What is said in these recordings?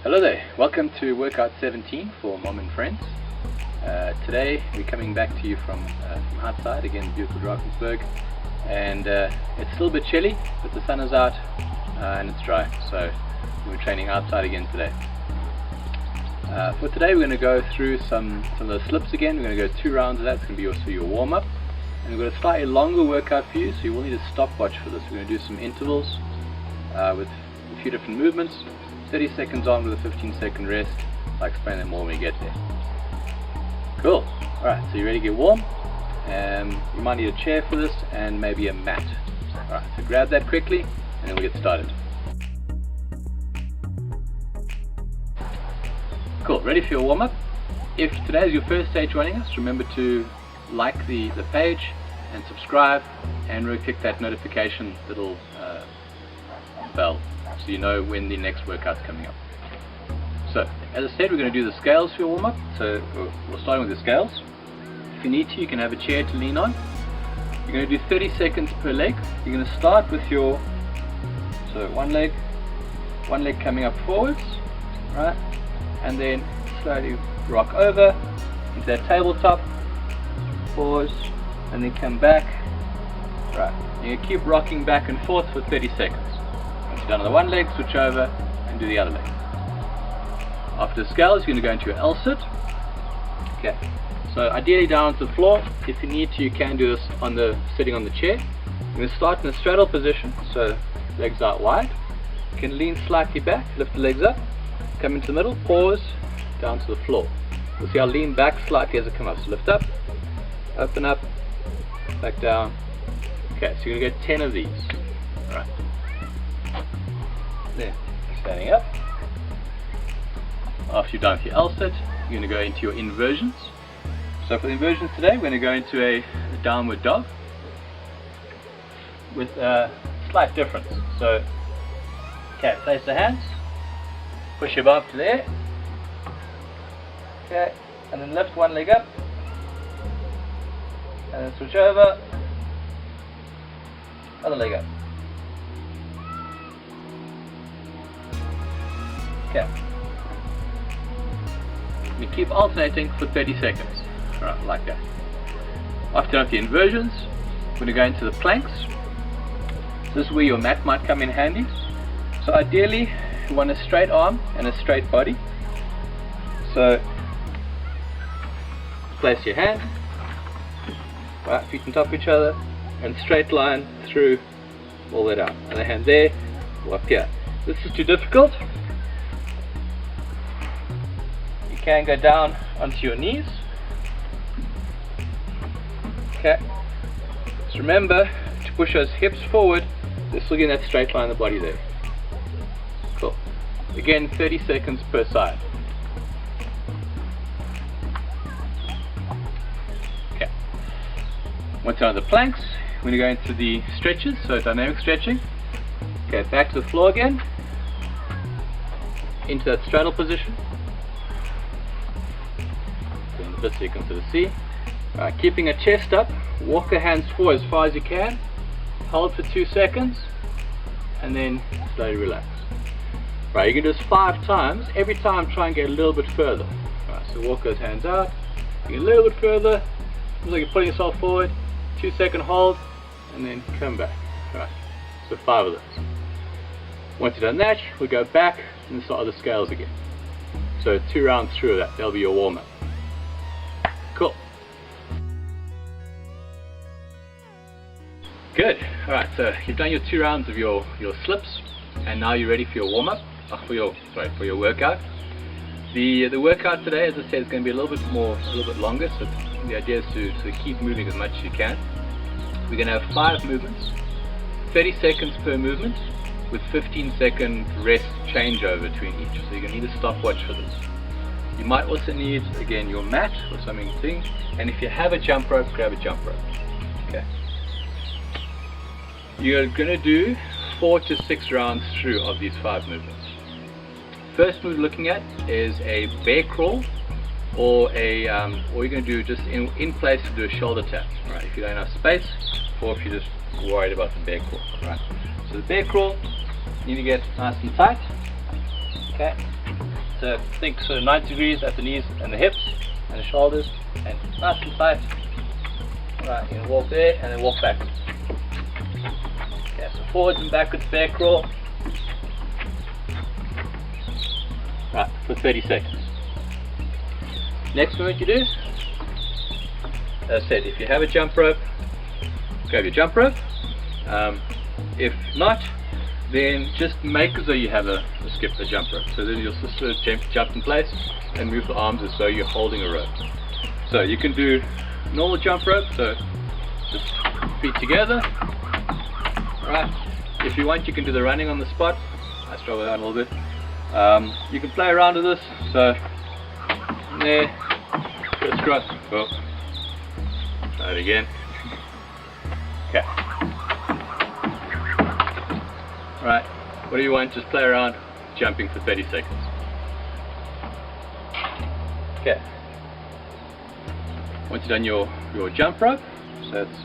Hello there, welcome to workout 17 for Mom and Friends. Today we're coming back to you from outside, again beautiful Drakensberg, and it's still a bit chilly, but the sun is out and it's dry, so we're training outside again today. For today we're going to go through some of those slips again. We're going to go 2 rounds of that. It's going to be your warm-up, and we've got a slightly longer workout for you, so you will need a stopwatch for this. We're going to do some intervals with a few different movements, 30 seconds on with a 15-second rest. I'll explain that more when we get there. Cool. Alright, so you ready to get warm? You might need a chair for this and maybe a mat. Alright, so grab that quickly and then we'll get started. Cool, ready for your warm-up? If today is your first day joining us, remember to like the page and subscribe, and really click that notification little bell so you know when the next workout's coming up. So, as I said, we're going to do the scales for your warm-up. So we're starting with the scales. If you need to, you can have a chair to lean on. You're going to do 30 seconds per leg. You're going to start with your one leg coming up forwards, right, and then slowly rock over into that tabletop, pause, and then come back. Right, you're going to keep rocking back and forth for 30 seconds. Once you're done on the one leg, switch over and do the other leg. After the scales, you're going to go into your L-sit. Okay, so ideally down to the floor. If you need to, you can do this sitting on the chair. You're going to start in a straddle position, so legs out wide. You can lean slightly back, lift the legs up, come into the middle, pause, down to the floor. You'll see I'll lean back slightly as I come up. So lift up, open up, back down. Okay, so you're going to get 10 of these. Alright. Then, standing up. After you're done with your L-sit, you're going to go into your inversions. So for the inversions today, we're going to go into a downward dog with a slight difference. So, okay, place the hands, push your bum to there, okay, and then lift one leg up, and then switch over, other leg up. Okay. We keep alternating for 30 seconds. Alright, like that. After done with the inversions, we're going to go into the planks. This is where your mat might come in handy. So ideally, you want a straight arm and a straight body. So, place your hand, right, feet on top of each other, and straight line through all that out. Other hand there, or up here. This is too difficult. You can go down onto your knees. Okay. Just remember to push those hips forward. This will get that straight line in the body there. Cool. Again, 30 seconds per side. Okay. Once you're on the planks, we're going to go into the stretches, so dynamic stretching. Okay, back to the floor again. Into that straddle position. Doing the bit so you can sort of see. Alright, keeping a chest up, walk the hands forward as far as you can. Hold for 2 seconds, and then slowly relax. Right, you can do this 5 times. Every time try and get a little bit further. Alright, so walk those hands out, get a little bit further, looks like you're putting yourself forward, 2-second hold, and then come back. Alright, so 5 of those. Once you've done that, we'll go back and start the scales again. So 2 rounds through of that, that'll be your warm-up. Cool. Good. Alright, so you've done your 2 rounds of your slips, and now you're ready for your warm-up, for your workout. The workout today, as I said, is going to be a little bit longer, so the idea is to keep moving as much as you can. We're going to have 5 movements, 30 seconds per movement, with 15-second rest changeover between each. So you're going to need a stopwatch for this. You might also need, again, your mat or something to think, and if you have a jump rope, grab a jump rope. Okay. You're going to do 4 to 6 rounds through of these 5 movements. First move looking at is a bear crawl, or you're going to do just in place to do a shoulder tap. Right, if you don't have space, or if you're just worried about the bear crawl. Right. So the bear crawl, you need to get nice and tight. Okay. So think sort of 90 degrees at the knees and the hips and the shoulders, and nice and tight. Right, you can walk there and then walk backwards. Okay, so forwards and backwards bear crawl. Right, for 30 seconds. Next movement you do, as I said, if you have a jump rope, grab your jump rope. If not, then just make as though you have a jump rope. So then you'll just sort of jump in place and move the arms as though you're holding a rope. So you can do normal jump rope, so just feet together. Alright, if you want you can do the running on the spot. I struggle with that a little bit. You can play around with this, so there, crisscross, oh, try it again. Okay. Right, what do you want? Just play around, jumping for 30 seconds. Okay. Once you've done your jump rope, so that's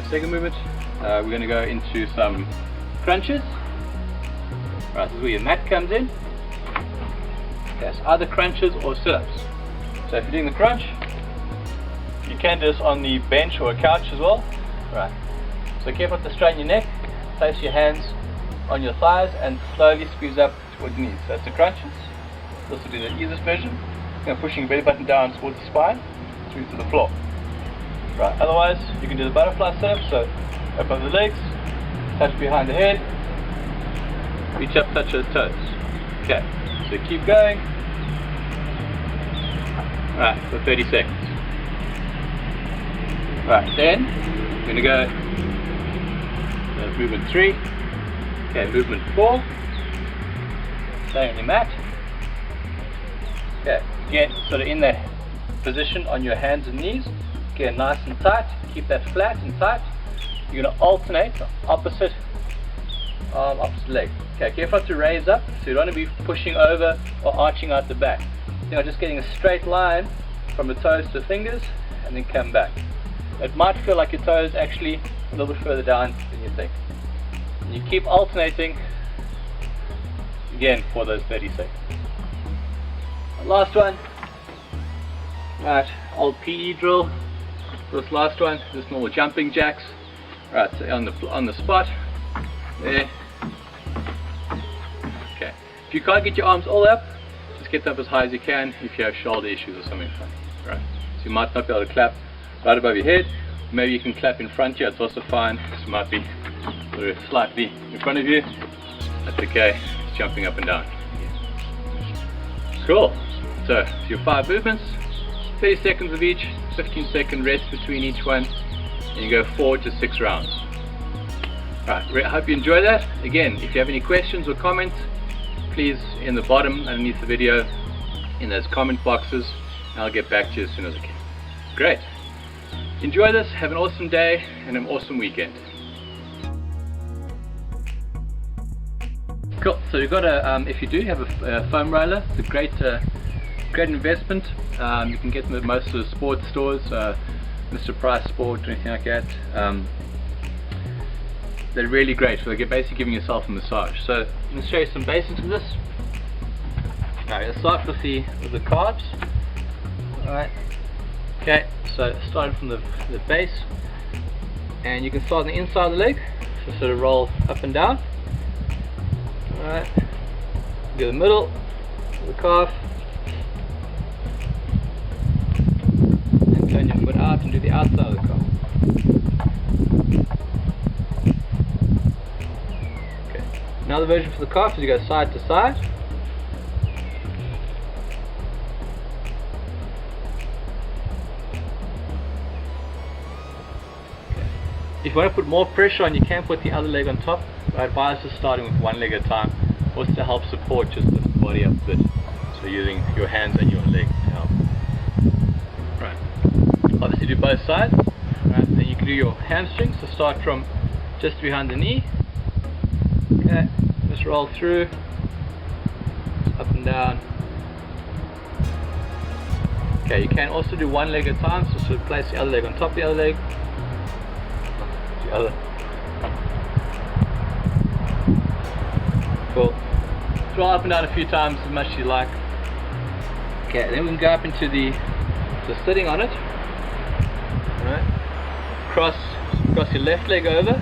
second movement, we're going to go into some crunches. Right, this is where your mat comes in. Okay, so either crunches or sit-ups. So if you're doing the crunch, you can do this on the bench or a couch as well. Right, so careful to straighten your neck. Place your hands on your thighs and slowly squeeze up towards the knees. So that's the crunches. This will do the easiest version. Kind of pushing your belly button down towards the spine, through to the floor. Right, otherwise you can do the butterfly sit-up. So up over the legs, touch behind the head, reach up, touch those toes. Okay, so keep going. Right, for 30 seconds. Right, then we're going to go movement 3. Okay, movement 4. Stay on your mat. Okay, again, sort of in that position on your hands and knees. Again, nice and tight. Keep that flat and tight. You're going to alternate opposite arm, opposite leg. Okay, careful not to raise up, so you don't want to be pushing over or arching out the back. You know, just getting a straight line from the toes to the fingers and then come back. It might feel like your toes actually a little bit further down than you think. And you keep alternating again for those 30 seconds. Last one. Right, old PE drill. This last one, just normal jumping jacks. Right, so on the spot. There. Okay. If you can't get your arms all up, just get up as high as you can if you have shoulder issues or something funny. Right. So you might not be able to clap right above your head. Maybe you can clap in front here, it's also fine. This might be sort of slightly in front of you. That's okay. It's jumping up and down. Cool. So your 5 movements, 30 seconds of each, 15-second rest between each one, and you go 4 to 6 rounds. Right, I hope you enjoy that. Again, if you have any questions or comments, please in the bottom underneath the video in those comment boxes, and I'll get back to you as soon as I can. Great. Enjoy this, have an awesome day and an awesome weekend. Cool, so you've got a, if you do have a foam roller, it's a great investment. You can get them at most of the sports stores, Mr. Price Sport or anything like that. They're really great, so they're basically giving yourself a massage. So I'm going to show you some basics of this. Alright, let's start with the calves. Alright. Okay, so starting from the base, and you can start on the inside of the leg, so sort of roll up and down. Alright, do the middle of the calf, and turn your foot out and do the outside of the calf. Okay, another version for the calf is you go side to side. If you want to put more pressure on, you can put the other leg on top. I advise just starting with one leg at a time, also to help support just the body up a bit. So using your hands and your leg to help. Right. Obviously do both sides. Right. Then you can do your hamstrings. So start from just behind the knee. Okay. Just roll through, up and down. Okay. You can also do one leg at a time. So sort of place the other leg on top of the other leg. Other. Cool. scroll up and down a few times as much as you like. Okay, then we can go up into the sitting on it. Alright. Cross your left leg over,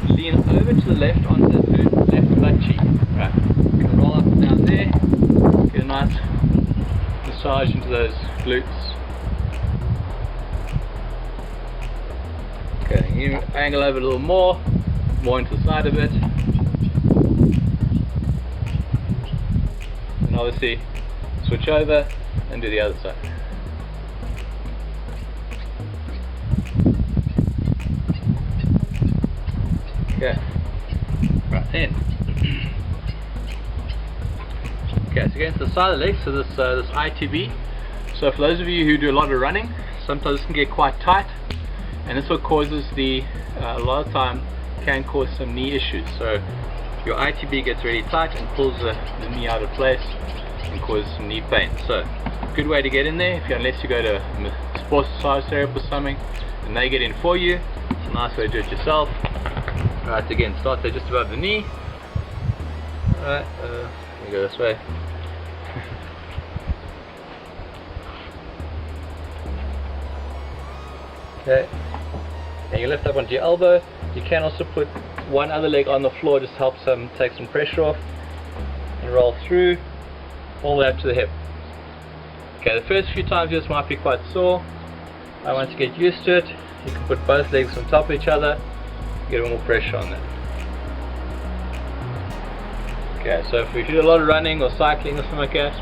lean over to the left onto the left butt cheek. Right. You can roll up and down there, get a nice massage into those glutes. Okay, you angle over a little more into the side of it. And obviously switch over and do the other side. Okay, right then. Okay, so against the side of the leg, so this ITB. So for those of you who do a lot of running, sometimes this can get quite tight, and this what causes a lot of time can cause some knee issues. So your ITB gets really tight and pulls the knee out of place and causes some knee pain. So good way to get in there, unless you go to a sports massage therapist or something and they get in for you, it's a nice way to do it yourself. Right, again, start there just above the knee. Alright, let me go this way. Okay, and you lift up onto your elbow. You can also put one other leg on the floor, just helps take some pressure off, and roll through all the way up to the hip. Okay, the first few times this might be quite sore. Once you get used to it, you can put both legs on top of each other, get a little more pressure on that. Okay, so if you do a lot of running or cycling or something like that,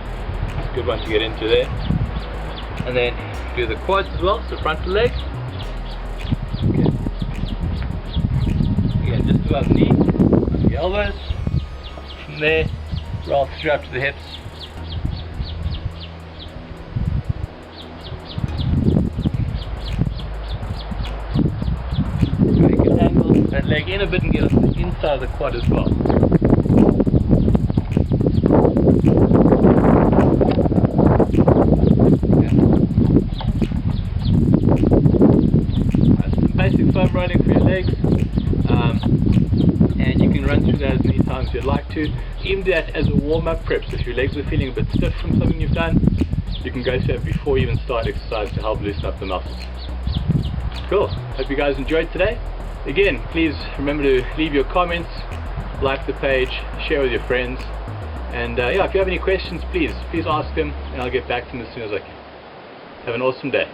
it's a good one to get into there. And then do the quads as well, so front of the leg. Okay. Again, just above the knee, onto the elbows. From there, roll through up to the hips. So you can angle that leg in a bit and get on the inside of the quad as well. Basic foam running for your legs, and you can run through that as many times as you'd like to. Even do that as a warm-up prep, so if your legs are feeling a bit stiff from something you've done, you can go through it before you even start exercise to help loosen up the muscles. Cool, hope you guys enjoyed today. Again, please remember to leave your comments, like the page, share with your friends, and yeah, if you have any questions, please ask them and I'll get back to them as soon as I can. Have an awesome day.